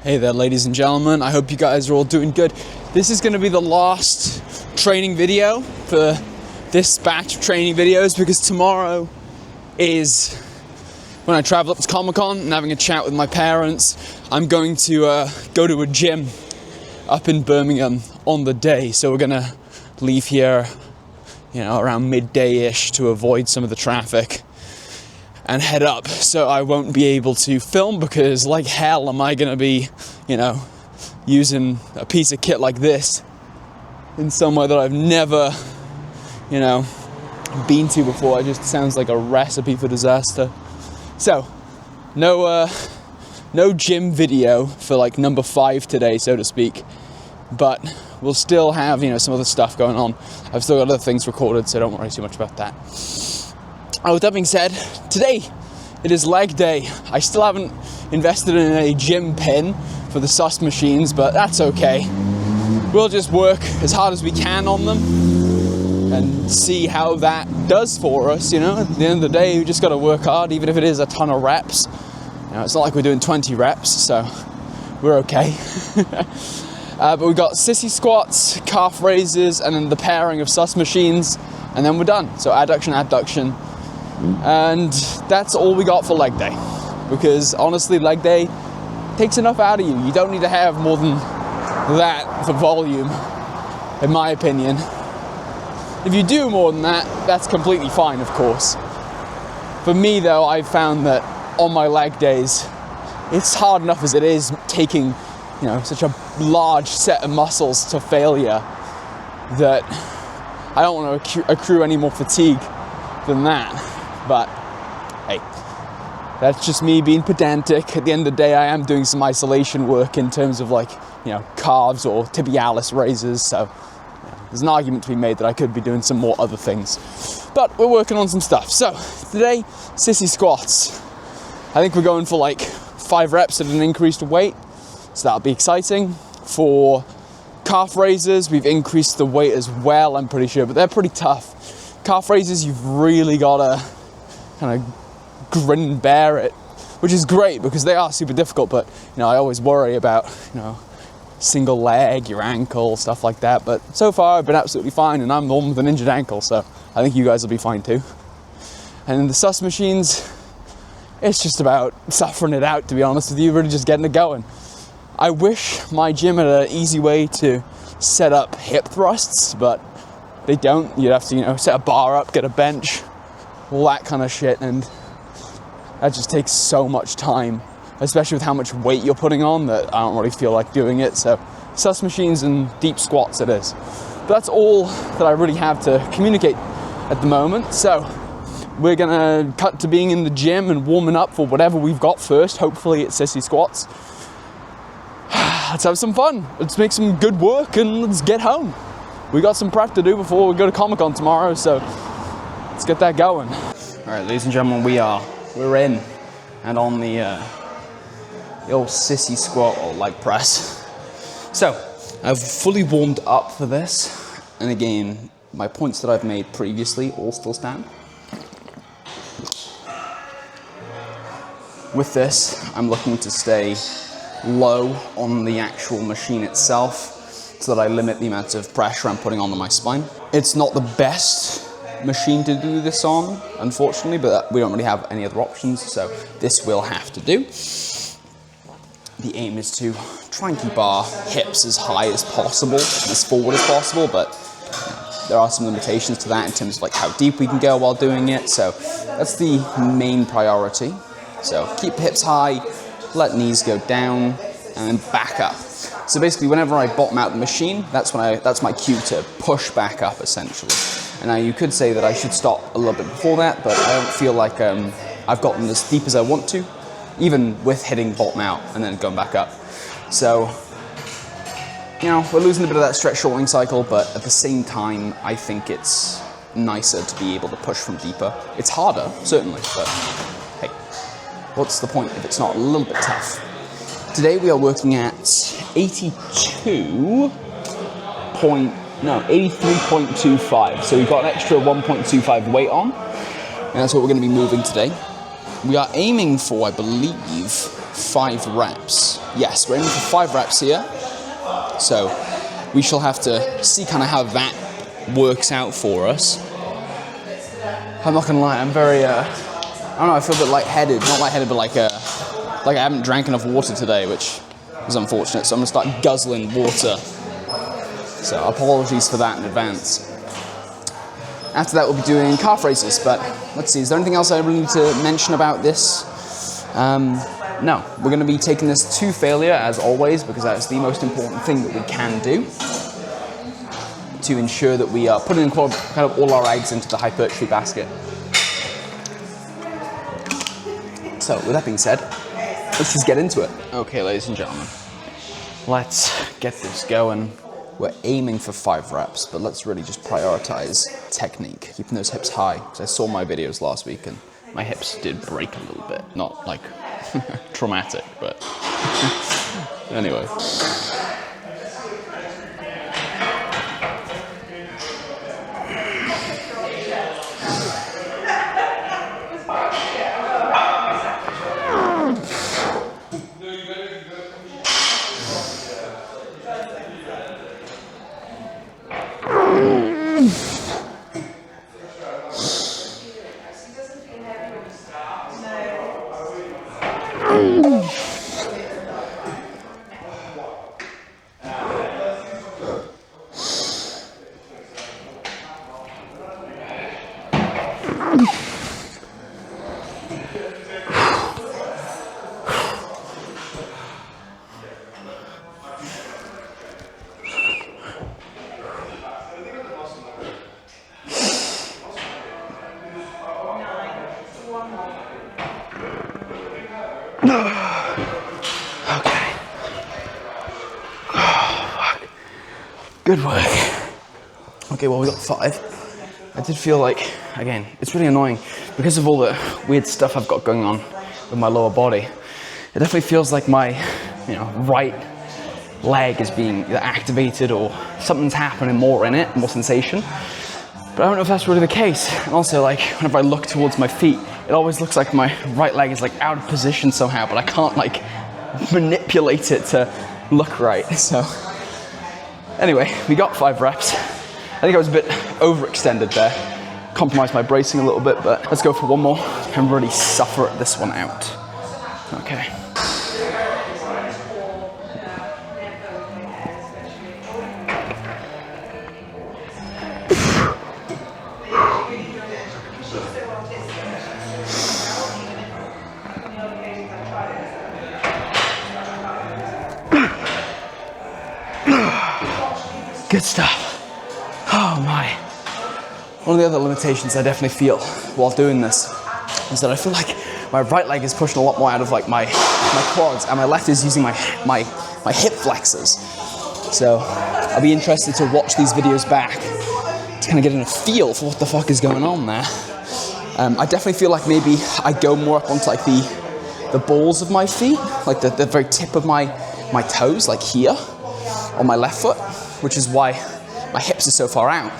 Hey there, ladies and gentlemen. I hope you guys are all doing good. This is going to be the last training video for this batch of training videos because tomorrow is when I travel up to Comic-Con and having a chat with my parents. I'm going to go to a gym up in Birmingham on the day, so we're going to leave here, around midday-ish to avoid some of the traffic and head up, so I won't be able to film because like hell am I gonna be, using a piece of kit like this in somewhere that I've never, been to before. It just sounds like a recipe for disaster. So, no gym video for like number 5 today, so to speak, but we'll still have, some other stuff going on. I've still got other things recorded, so don't worry too much about that. Oh, with that being said, today it is leg day. I still haven't invested in a gym pin for the sus machines, but that's okay. We'll just work as hard as we can on them and see how that does for us, At the end of the day, we just got to work hard, even if it is a ton of reps. It's not like we're doing 20 reps, so we're okay. But we've got sissy squats, calf raises, and then the pairing of sus machines, and then we're done. So adduction. And that's all we got for leg day, because honestly leg day takes enough out of you. You don't need to have more than that for volume, in my opinion. If you do more than that, that's completely fine, of course. For me though, I've found that on my leg days it's hard enough as it is taking such a large set of muscles to failure that I don't want to accrue any more fatigue than that. But hey, that's just me being pedantic. At the end of the day, I am doing some isolation work in terms of calves or tibialis raises, so there's an argument to be made that I could be doing some more other things. But we're working on some stuff. So today, sissy squats. I think we're going for 5 reps at an increased weight, so that'll be exciting. For calf raises, we've increased the weight as well, I'm pretty sure, but they're pretty tough. Calf raises, you've really got to kind of grin and bear it, which is great because they are super difficult, but I always worry about single leg, your ankle, stuff like that, but so far I've been absolutely fine, and I'm the one with an injured ankle, so I think you guys will be fine too. And in the sus machines, it's just about suffering it out, to be honest with you, really just getting it going. I wish my gym had an easy way to set up hip thrusts, but they don't. You'd have to, set a bar up, get a bench, all that kind of shit, and that just takes so much time, especially with how much weight you're putting on, that I don't really feel like doing it. So sus machines and deep squats it is. But that's all that I really have to communicate at the moment. So we're gonna cut to being in the gym and warming up for whatever we've got first. Hopefully it's sissy squats. Let's have some fun. Let's make some good work and let's get home. We got some prep to do before we go to Comic-Con tomorrow, so let's get that going. All right, ladies and gentlemen, we're in and on the old sissy squat or leg press. So I've fully warmed up for this, and again, my points that I've made previously all still stand. With this, I'm looking to stay low on the actual machine itself, so that I limit the amount of pressure I'm putting onto my spine. It's not the best machine to do this on, unfortunately, but we don't really have any other options, so this will have to do. The aim is to try and keep our hips as high as possible, as forward as possible, but there are some limitations to that in terms of how deep we can go while doing it, so that's the main priority. So keep the hips high, let knees go down, and then back up. So basically, whenever I bottom out the machine, that's my cue to push back up, essentially. And now you could say that I should stop a little bit before that, but I don't feel like I've gotten as deep as I want to, even with hitting bottom out and then going back up. So, we're losing a bit of that stretch shortening cycle, but at the same time, I think it's nicer to be able to push from deeper. It's harder, certainly, but hey, what's the point if it's not a little bit tough? Today we are working at 83.25. So we've got an extra 1.25 weight on, and that's what we're going to be moving today. We are aiming for, I believe, 5 reps. Yes, we're aiming for 5 reps here. So we shall have to see kind of how that works out for us. I'm not gonna lie, I'm very, I don't know, I feel a bit lightheaded. Not lightheaded, but like I haven't drank enough water today, which is unfortunate. So I'm gonna start guzzling water. So apologies for that in advance. After that, we'll be doing calf raises, but let's see, is there anything else I really need to mention about this? No, we're going to be taking this to failure, as always, because that's the most important thing that we can do to ensure that we are putting kind of all our eggs into the hypertrophy basket. So, with that being said, let's just get into it. Okay, ladies and gentlemen, let's get this going. We're aiming for 5 reps, but let's really just prioritize technique, keeping those hips high, because I saw my videos last week and my hips did break a little bit. Not like traumatic, but anyway. Okay. Oh, fuck. Good work. Okay, well, we got 5. I did feel like, again, it's really annoying because of all the weird stuff I've got going on with my lower body. It definitely feels like my, right leg is being either activated or something's happening more in it, more sensation. But I don't know if that's really the case. And also, like, whenever I look towards my feet, it always looks like my right leg is like out of position somehow, but I can't like manipulate it to look right. So anyway, we got 5 reps. I think I was a bit overextended there. Compromised my bracing a little bit, but let's go for one more and really suffer this one out. Okay. Good stuff. Oh my. One of the other limitations I definitely feel while doing this is that I feel like my right leg is pushing a lot more out of like my quads, and my left is using my hip flexors. So I'll be interested to watch these videos back to kind of get a feel for what the fuck is going on there. I definitely feel like maybe I go more up onto like the balls of my feet, like the very tip of my toes, like here on my left foot, which is why my hips are so far out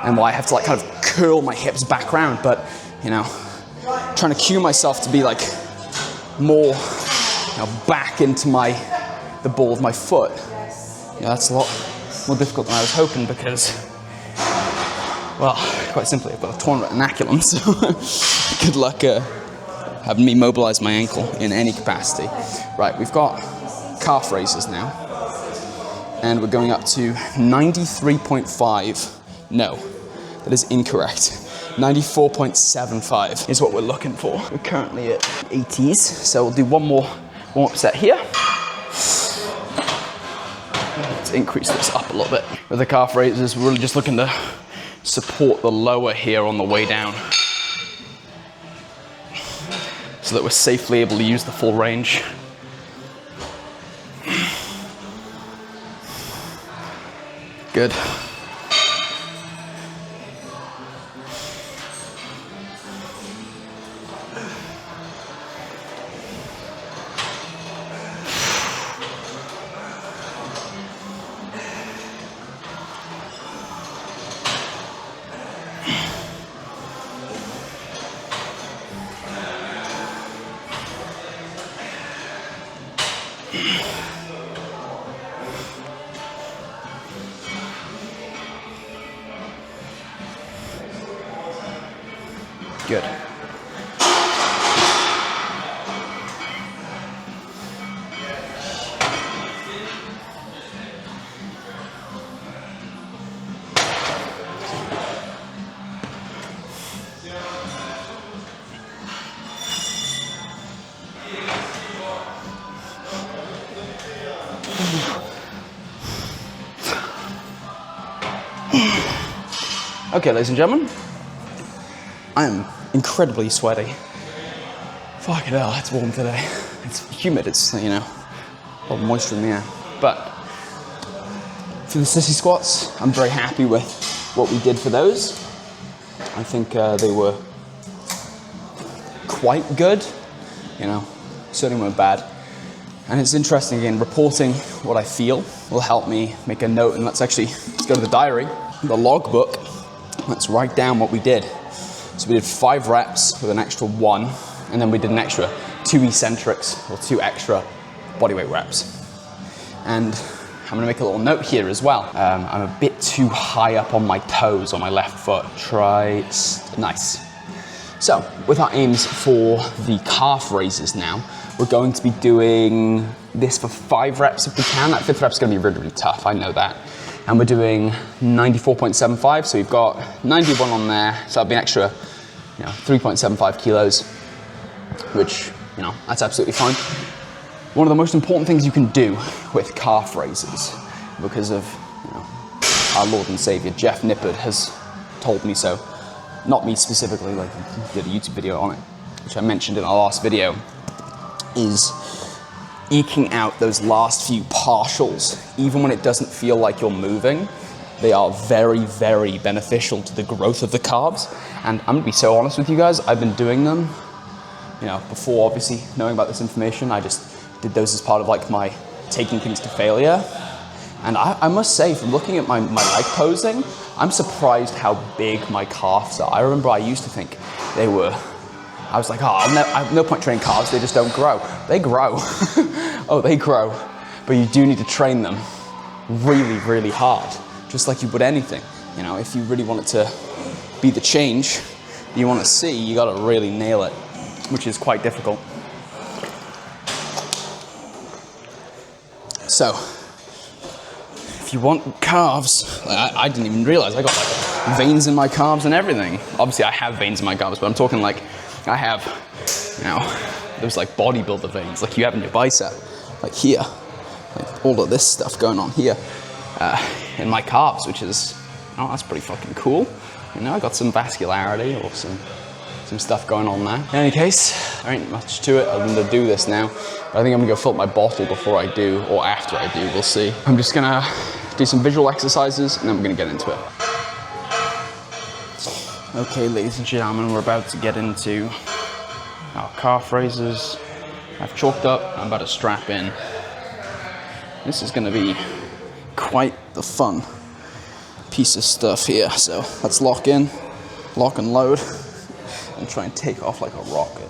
and why I have to like kind of curl my hips back around. But trying to cue myself to be like more back into the ball of my foot, that's a lot more difficult than I was hoping, because, well, quite simply, I've got a torn retinaculum, so good luck having me mobilize my ankle in any capacity. Right, we've got calf raises now, and we're going up to 93.5. No, that is incorrect. 94.75 is what we're looking for. We're currently at 80s, so we'll do one more warm-up set here. Let's increase this up a little bit. With the calf raises, we're really just looking to support the lower here on the way down, so that we're safely able to use the full range. Good. Good. Okay, ladies and gentlemen, I am incredibly sweaty. Fucking hell, it's warm today. It's humid, it's, you know, a lot of moisture in the air. But for the sissy squats, I'm very happy with what we did for those. I think they were quite good, you know, certainly weren't bad. And it's interesting, again, reporting what I feel will help me make a note, and let's go to the diary, the logbook. Let's write down what we did. So we did 5 reps with an extra 1, and then we did an extra 2 eccentrics, or 2 extra bodyweight reps. And I'm gonna make a little note here as well. I'm a bit too high up on my toes on my left foot. Nice. So with our aims for the calf raises now, we're going to be doing this for 5 reps if we can. That 5th rep's gonna be really, really tough, I know that. And we're doing 94.75, so we've got 91 on there, so that'll be an extra, you know, 3.75 kilos, which, you know, that's absolutely fine. One of the most important things you can do with calf raises, because of, you know, our Lord and Savior, Jeff Nippard, has told me so, not me specifically, like he did a YouTube video on it, which I mentioned in our last video, is eking out those last few partials, even when it doesn't feel like you're moving. They are very, very beneficial to the growth of the calves. And I'm gonna be so honest with you guys, I've been doing them, you know, before obviously knowing about this information. I just did those as part of like my taking things to failure. And I must say, from looking at my leg posing, I'm surprised how big my calves are. I remember I used to think they were, I was like, oh, I have no point training calves, they just don't grow. They grow. Oh, they grow. But you do need to train them really, really hard, just like you would anything. You know, if you really want it to be the change you want to see, you got to really nail it, which is quite difficult. So, if you want calves, I didn't even realize I got like veins in my calves and everything. Obviously, I have veins in my calves, but I'm talking like I have, you know, those like bodybuilder veins, like you have in your bicep, like here, like all of this stuff going on here in my calves, which is, oh, that's pretty fucking cool. You know, I got some vascularity or some stuff going on there. In any case, there ain't much to it other than to do this now. But I think I'm gonna go fill up my bottle before I do, or after I do, we'll see. I'm just gonna do some visual exercises and then we're gonna get into it. Okay, ladies and gentlemen, we're about to get into our calf raises. I've chalked up, I'm about to strap in. This is gonna be quite the fun piece of stuff here. So let's lock in, lock and load, and try and take off like a rocket.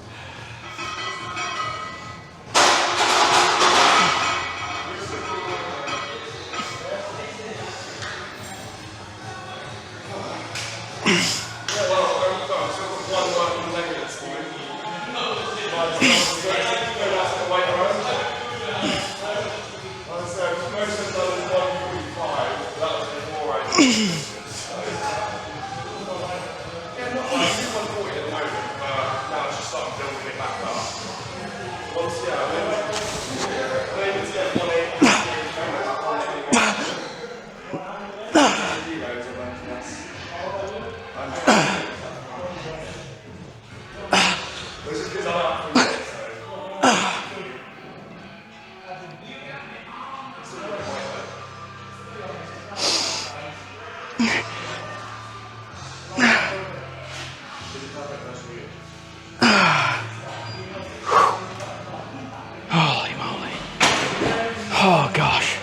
Oh gosh.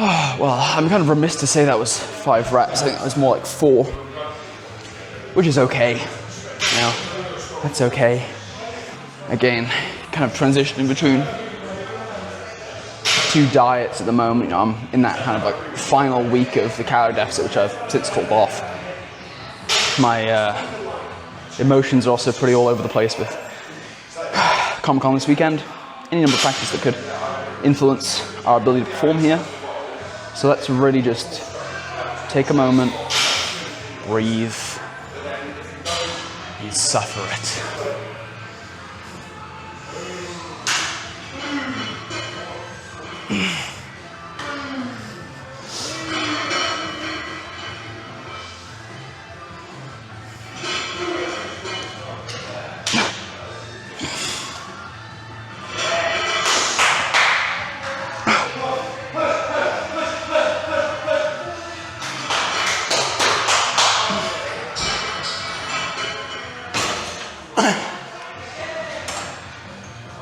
Oh, well, I'm kind of remiss to say that was 5 reps. I think that was more like 4, which is okay. You know, that's okay. Again, kind of transitioning between 2 diets at the moment. You know, I'm in that kind of like final week of the calorie deficit, which I've since called off. My emotions are also pretty all over the place with Comic-Con this weekend. Any number of factors that could influence our ability to perform here. So let's really just take a moment, breathe, and suffer it.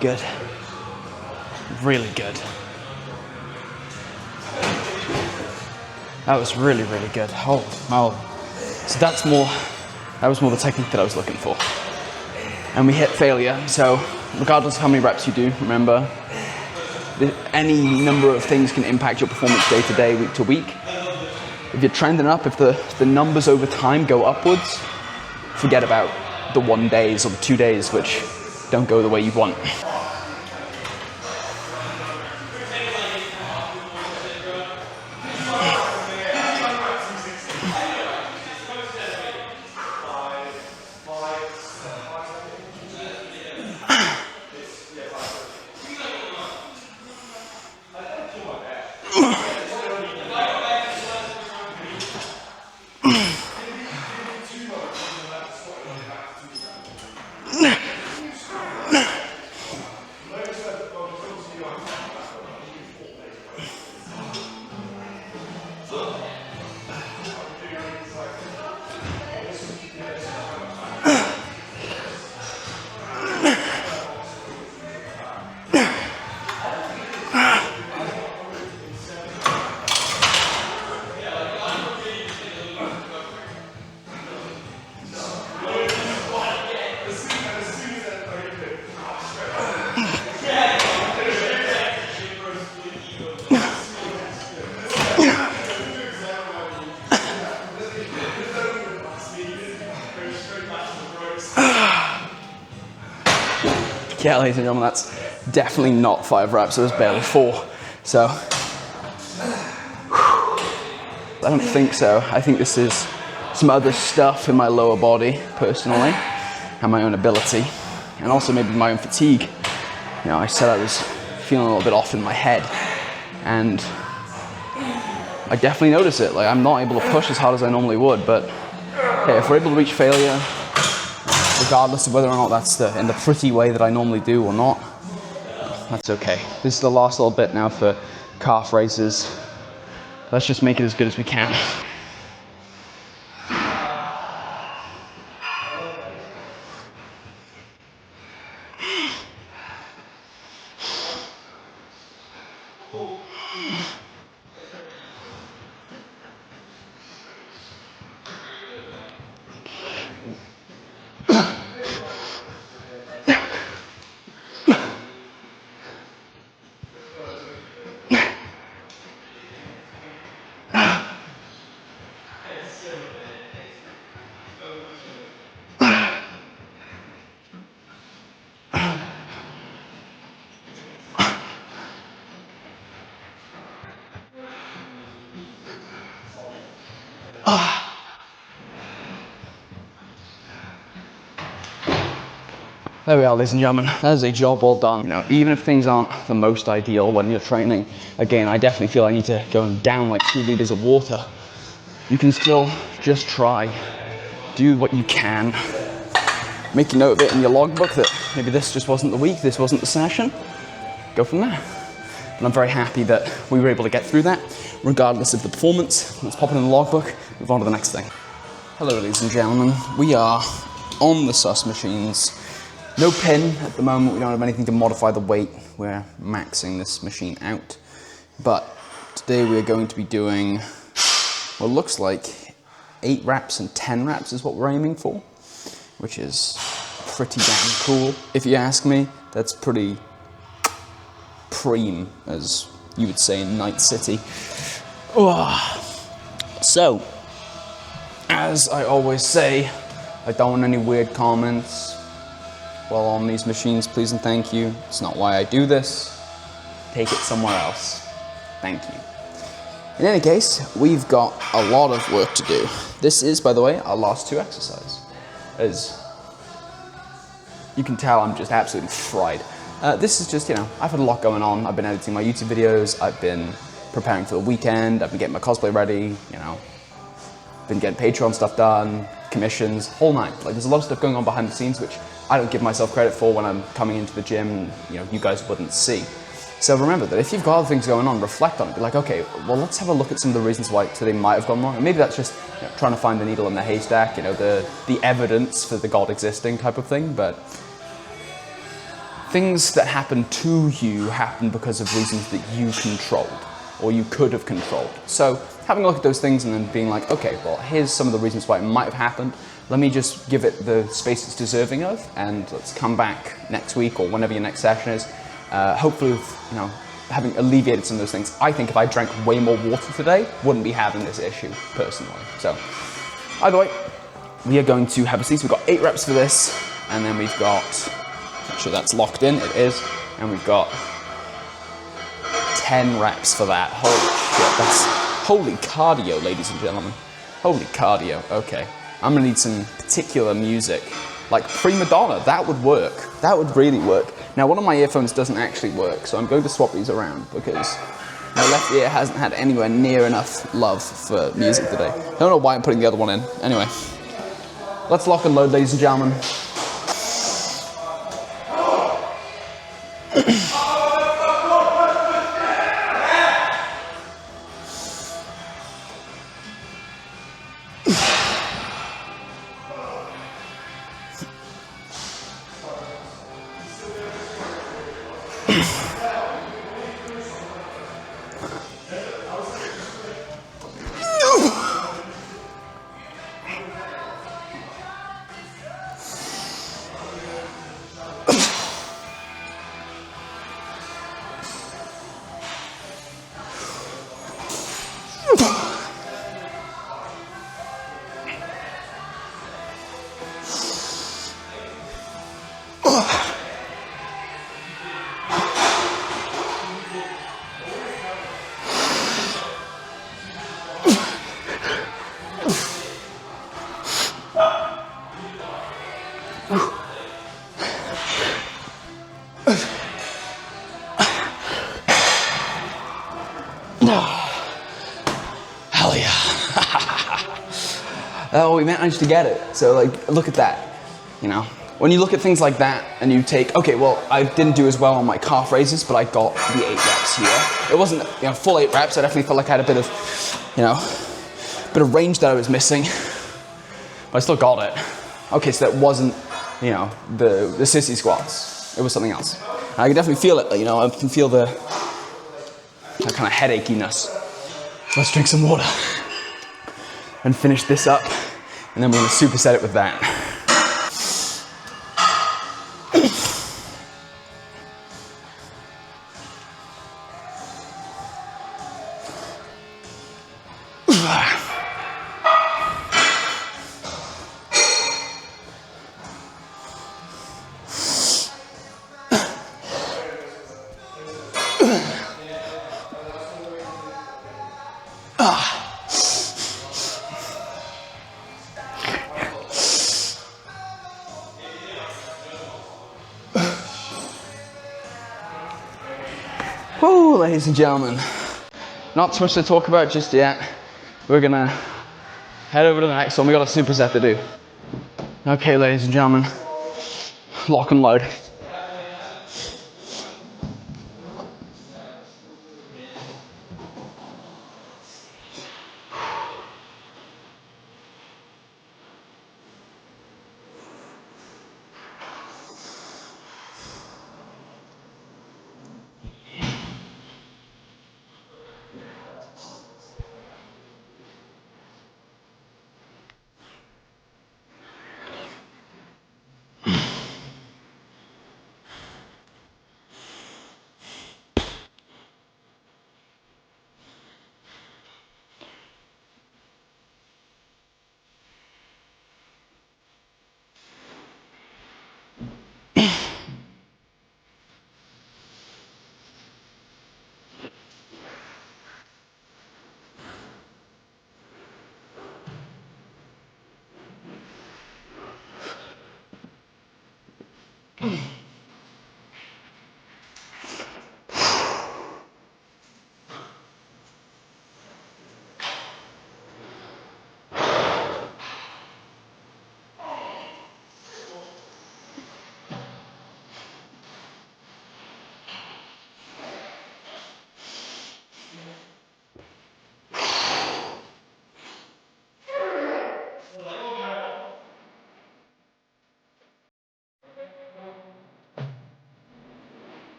Good. Really good. That was really, really good. Oh, wow. So that was more the technique that I was looking for. And we hit failure. So regardless of how many reps you do, remember, any number of things can impact your performance day to day, week to week. If you're trending up, if the numbers over time go upwards, forget about the 1 days or the 2 days which don't go the way you want. Yeah, ladies and gentlemen, that's definitely not 5 reps, it was barely 4. So, I don't think so. I think this is some other stuff in my lower body, personally, and my own ability, and also maybe my own fatigue. You know, I said I was feeling a little bit off in my head, and I definitely notice it. Like, I'm not able to push as hard as I normally would, but hey, if we're able to reach failure, regardless of whether or not that's in the pretty way that I normally do or not, that's okay. This is the last little bit now for calf raises. Let's just make it as good as we can. There we are, ladies and gentlemen. That is a job well done. You know, even if things aren't the most ideal when you're training, again, I definitely feel I need to go down like 2 liters of water. You can still just try. Do what you can. Make a note of it in your logbook that maybe this just wasn't the week, this wasn't the session. Go from there. And I'm very happy that we were able to get through that, regardless of the performance. Let's pop it in the logbook, move on to the next thing. Hello, ladies and gentlemen. We are on the sus machines. No pin at the moment, we don't have anything to modify the weight. We're maxing this machine out. But today we are going to be doing what looks like 8 reps and 10 reps is what we're aiming for, which is pretty damn cool. If you ask me, that's pretty preem, as you would say in Night City. Oh. So, as I always say, I don't want any weird comments while on these machines, please and thank you. It's not why I do this. Take it somewhere else. Thank you. In any case, we've got a lot of work to do. This is, by the way, our last 2 exercises. As you can tell, I'm just absolutely fried. This is just, I've had a lot going on. I've been editing my YouTube videos. I've been preparing for the weekend. I've been getting my cosplay ready, been getting Patreon stuff done, commissions, whole night. Like, there's a lot of stuff going on behind the scenes, which I don't give myself credit for when I'm coming into the gym, you guys wouldn't see. So remember that if you've got other things going on, reflect on it. Be like, okay, well, let's have a look at some of the reasons why today might have gone wrong. And maybe that's just trying to find the needle in the haystack, the evidence for the God existing type of thing. But things that happen to you happen because of reasons that you controlled or you could have controlled. So having a look at those things and then being like, okay, well, here's some of the reasons why it might have happened. Let me just give it the space it's deserving of, and let's come back next week or whenever your next session is. Hopefully with, having alleviated some of those things. I think if I drank way more water today, wouldn't be having this issue, personally. So, either way, we are going to have a seat. We've got 8 reps for this, and then we've got, make sure that's locked in, it is, and we've got 10 reps for that. Holy shit, that's holy cardio, ladies and gentlemen. Holy cardio, okay. I'm gonna need some particular music, like Prima Donna, that would work. That would really work. Now, one of my earphones doesn't actually work, so I'm going to swap these around because my left ear hasn't had anywhere near enough love for music today. I don't know why I'm putting the other one in. Anyway, let's lock and load, ladies and gentlemen. Hell yeah. Oh, we managed to get it. So, like, look at that. When you look at things like that and you take, okay, well, I didn't do as well on my calf raises, but I got the 8 reps here. It wasn't, full 8 reps. I definitely felt like I had a bit of, bit of range that I was missing, but I still got it. Okay, so that wasn't, the sissy squats. It was something else. And I can definitely feel it, I can feel that kind of headachiness. Let's drink some water and finish this up, and then we're gonna superset it with that. Whoa, ladies and gentlemen, not too much to talk about just yet. We're gonna head over to the next one. We got a superset to do. Okay, ladies and gentlemen, lock and load.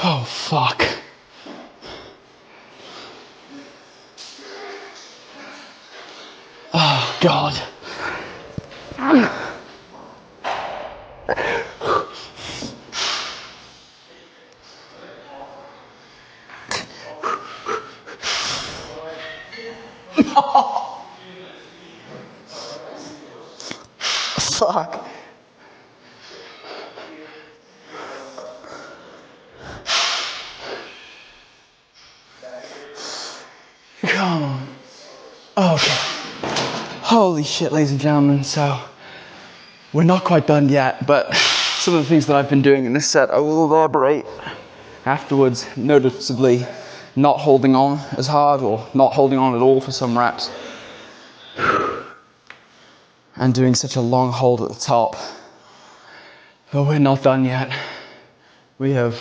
Oh, fuck. Oh, God. Fuck. Come on. Okay. Holy shit, ladies and gentlemen. So, we're not quite done yet, but some of the things that I've been doing in this set, I will elaborate afterwards, noticeably not holding on as hard or not holding on at all for some reps. And doing such a long hold at the top. But we're not done yet. We have,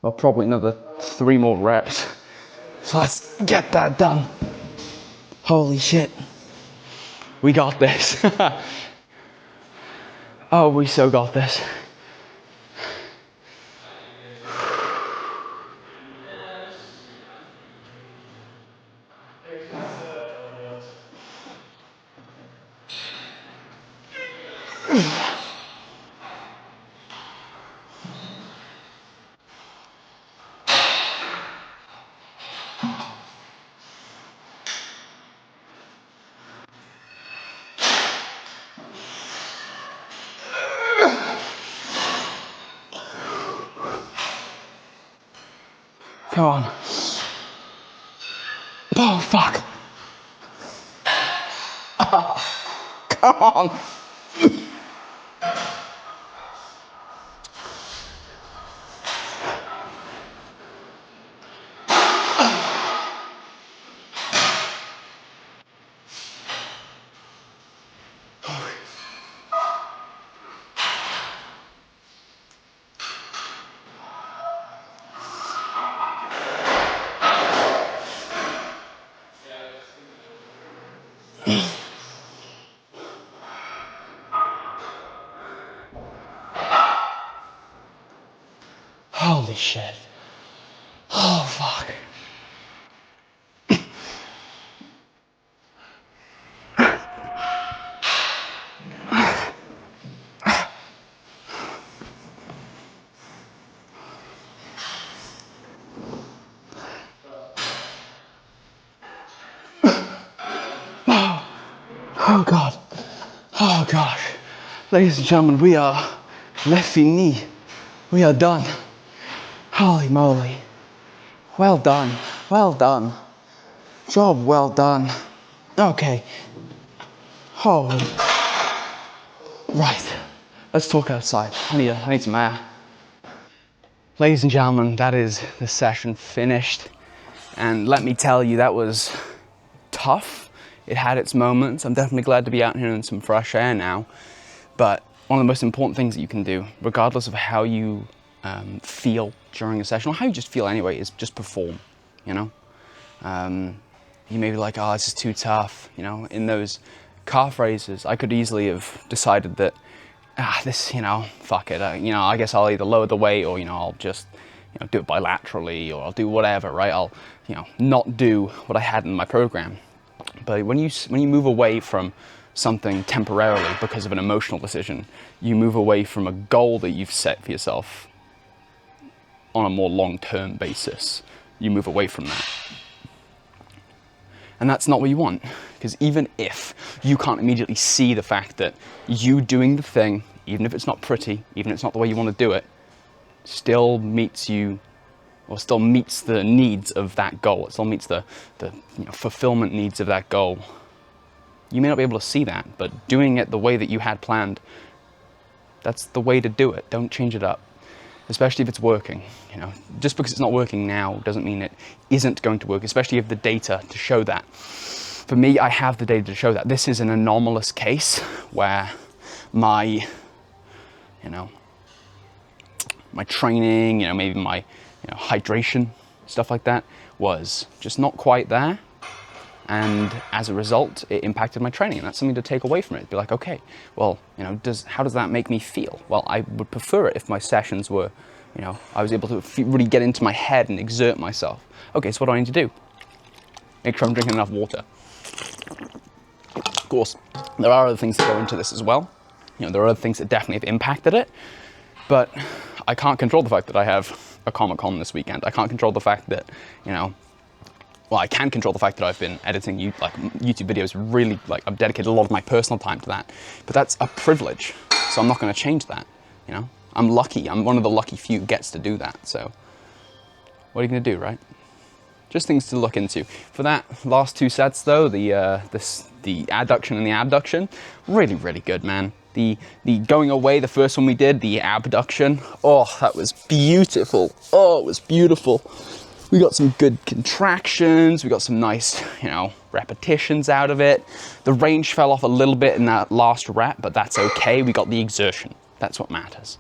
well, probably another 3 more reps. So let's get that done. Holy shit. We got this. Oh, we so got this. Come on. Oh, fuck. Come on. Holy shit. Oh, fuck. Oh, God. Oh, gosh. Ladies and gentlemen, we are le fini. We are done. Holy moly. Well done. Well done. Job well done. Okay. Holy. Right. Let's talk outside. I need some air. Ladies and gentlemen, that is the session finished. And let me tell you, that was tough. It had its moments. I'm definitely glad to be out here in some fresh air now. But one of the most important things that you can do, regardless of how you feel during a session, or how you just feel anyway, is just perform, you know? You may be like, oh, this is too tough, you know? In those calf raises, I could easily have decided that, this, you know, fuck it, you know, I guess I'll either lower the weight or, you know, I'll just, you know, do it bilaterally, or I'll do whatever, right? I'll, you know, not do what I had in my program. But when you move away from something temporarily because of an emotional decision. You move away from a goal that you've set for yourself on a more long-term basis. You move away from that. And that's not what you want, because even if you can't immediately see the fact that you doing the thing, even if it's not pretty, even if it's not the way you want to do it, still meets you, or still meets the needs of that goal. It still meets the fulfillment needs of that goal. You may not be able to see that, but doing it the way that you had planned, that's the way to do it. Don't change it up, especially if it's working. Just because it's not working now doesn't mean it isn't going to work, especially if the data to show that. For me, I have the data to show that. This is an anomalous case where my training, maybe my hydration, stuff like that, was just not quite there. And as a result, it impacted my training. And that's something to take away from it. Be like, okay, well, how does that make me feel? Well, I would prefer it if my sessions were, I was able to really get into my head and exert myself. Okay, so what do I need to do? Make sure I'm drinking enough water. Of course, there are other things that go into this as well. There are other things that definitely have impacted it, but I can't control the fact that I have a Comic-Con this weekend. I can't control the fact that, well, I can control the fact that I've been editing YouTube videos really, I've dedicated a lot of my personal time to that, but that's a privilege, so I'm not going to change that, I'm lucky. I'm one of the lucky few who gets to do that, so what are you going to do, right? Just things to look into. For that last two sets though, the adduction and the abduction, really, really good, man. The going away, the first one we did, the abduction, oh, that was beautiful. Oh, it was beautiful. We got some good contractions, we got some nice, repetitions out of it. The range fell off a little bit in that last rep, but that's okay. We got the exertion. That's what matters.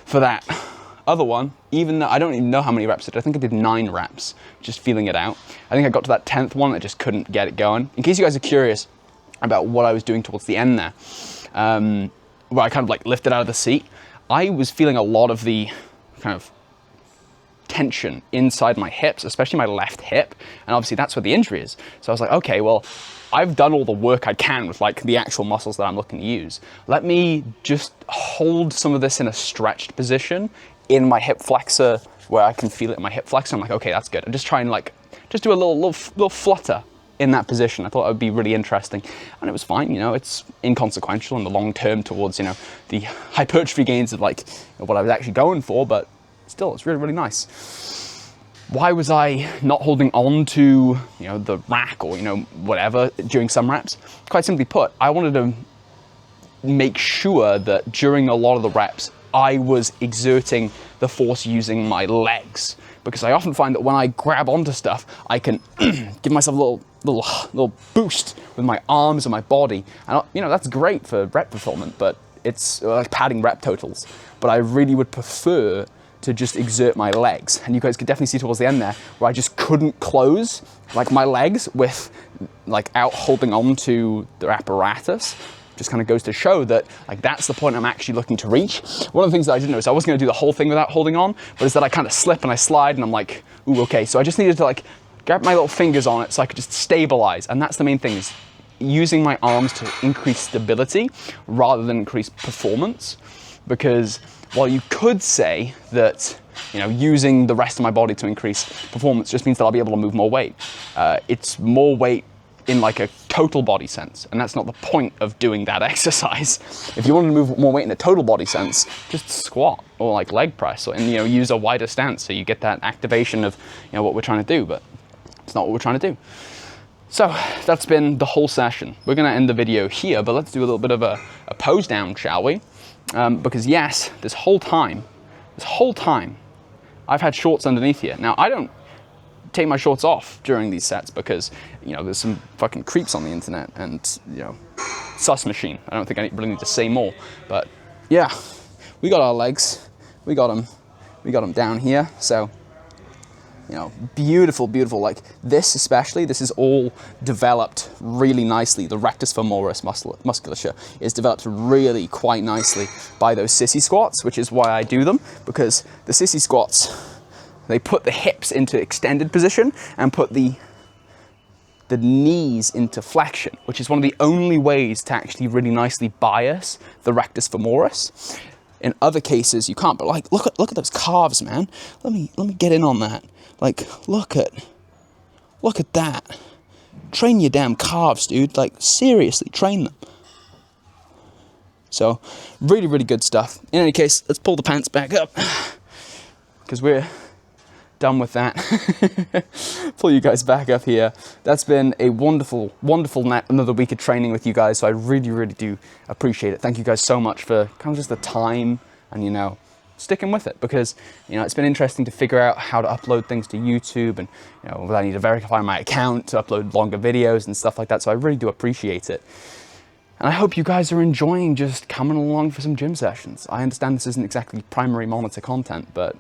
For that other one, even though I don't even know how many reps I did, I think I did 9 reps, just feeling it out. I think I got to that 10th one, I just couldn't get it going. In case you guys are curious about what I was doing towards the end there, where I kind of lifted out of the seat, I was feeling a lot of the kind of tension inside my hips, especially my left hip, and obviously that's where the injury is. So I was like, okay, well, I've done all the work I can with the actual muscles that I'm looking to use. Let me just hold some of this in a stretched position in my hip flexor, where I can feel it in my hip flexor. I'm like, okay, that's good. I'm just trying just do a little flutter in that position. I thought it would be really interesting, and it was fine. It's inconsequential in the long term towards the hypertrophy gains of what I was actually going for, but still, it's really, really nice. Why was I not holding on to the rack or whatever during some reps? Quite simply put, I wanted to make sure that during a lot of the reps I was exerting the force using my legs, because I often find that when I grab onto stuff, I can give myself a little boost with my arms and my body, and that's great for rep fulfillment, but it's like padding rep totals. But I really would prefer to just exert my legs, and you guys could definitely see towards the end there where I just couldn't close my legs without holding on to the apparatus. Just kind of goes to show that that's the point I'm actually looking to reach. One of the things that I didn't know is I wasn't going to do the whole thing without holding on, but is that I kind of slip and I slide and I'm like, ooh, okay. So I just needed to grab my little fingers on it so I could just stabilize, and that's the main thing, is using my arms to increase stability rather than increase performance. Because while you could say that using the rest of my body to increase performance just means that I'll be able to move more weight, it's more weight in a total body sense, and that's not the point of doing that exercise. If you want to move more weight in a total body sense, just squat or leg press, and use a wider stance so you get that activation of what we're trying to do, but it's not what we're trying to do. So that's been the whole session. We're going to end the video here, but let's do a little bit of a pose down, shall we? Because yes, this whole time, I've had shorts underneath here. Now, I don't take my shorts off during these sets because, there's some fucking creeps on the internet and, sus machine. I don't think I really need to say more, but yeah, we got our legs, we got them down here. So, beautiful, beautiful. This especially, this is all developed really nicely. The rectus femoris musculature is developed really quite nicely by those sissy squats, which is why I do them, because the sissy squats, they put the hips into extended position and put the the knees into flexion, which is one of the only ways to actually really nicely bias the rectus femoris. In other cases, you can't, but like, look at those calves, man. Let me get in on that. Like, look at that. Train your damn calves, dude. Like, seriously, train them. So, really, really good stuff. In any case, let's pull the pants back up, because we're done with that. Pull you guys back up here. That's been a wonderful, wonderful another week of training with you guys, so I really, really do appreciate it. Thank you guys so much for kind of just the time and, you know, sticking with it, because, you know, it's been interesting to figure out how to upload things to YouTube, and, you know, I need to verify my account to upload longer videos and stuff like that, so I really do appreciate it. And I hope you guys are enjoying just coming along for some gym sessions. I understand this isn't exactly primary monitor content, but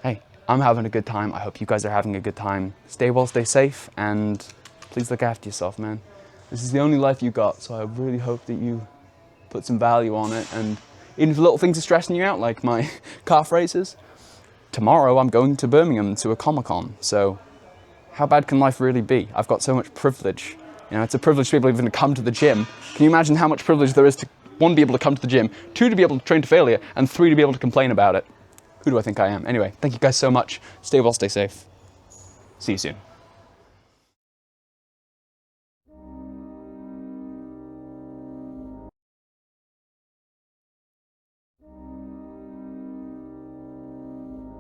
hey, I'm having a good time. I hope you guys are having a good time. Stay well, stay safe, and please look after yourself, man. This is the only life you got, so I really hope that you put some value on it. And even if little things are stressing you out, like my calf races, tomorrow I'm going to Birmingham to a Comic-Con. So how bad can life really be? I've got so much privilege. You know, it's a privilege to be able even to come to the gym. Can you imagine how much privilege there is to, 1, be able to come to the gym, 2, to be able to train to failure, and 3, to be able to complain about it? Who do I think I am? Anyway, thank you guys so much. Stay well, stay safe. See you soon.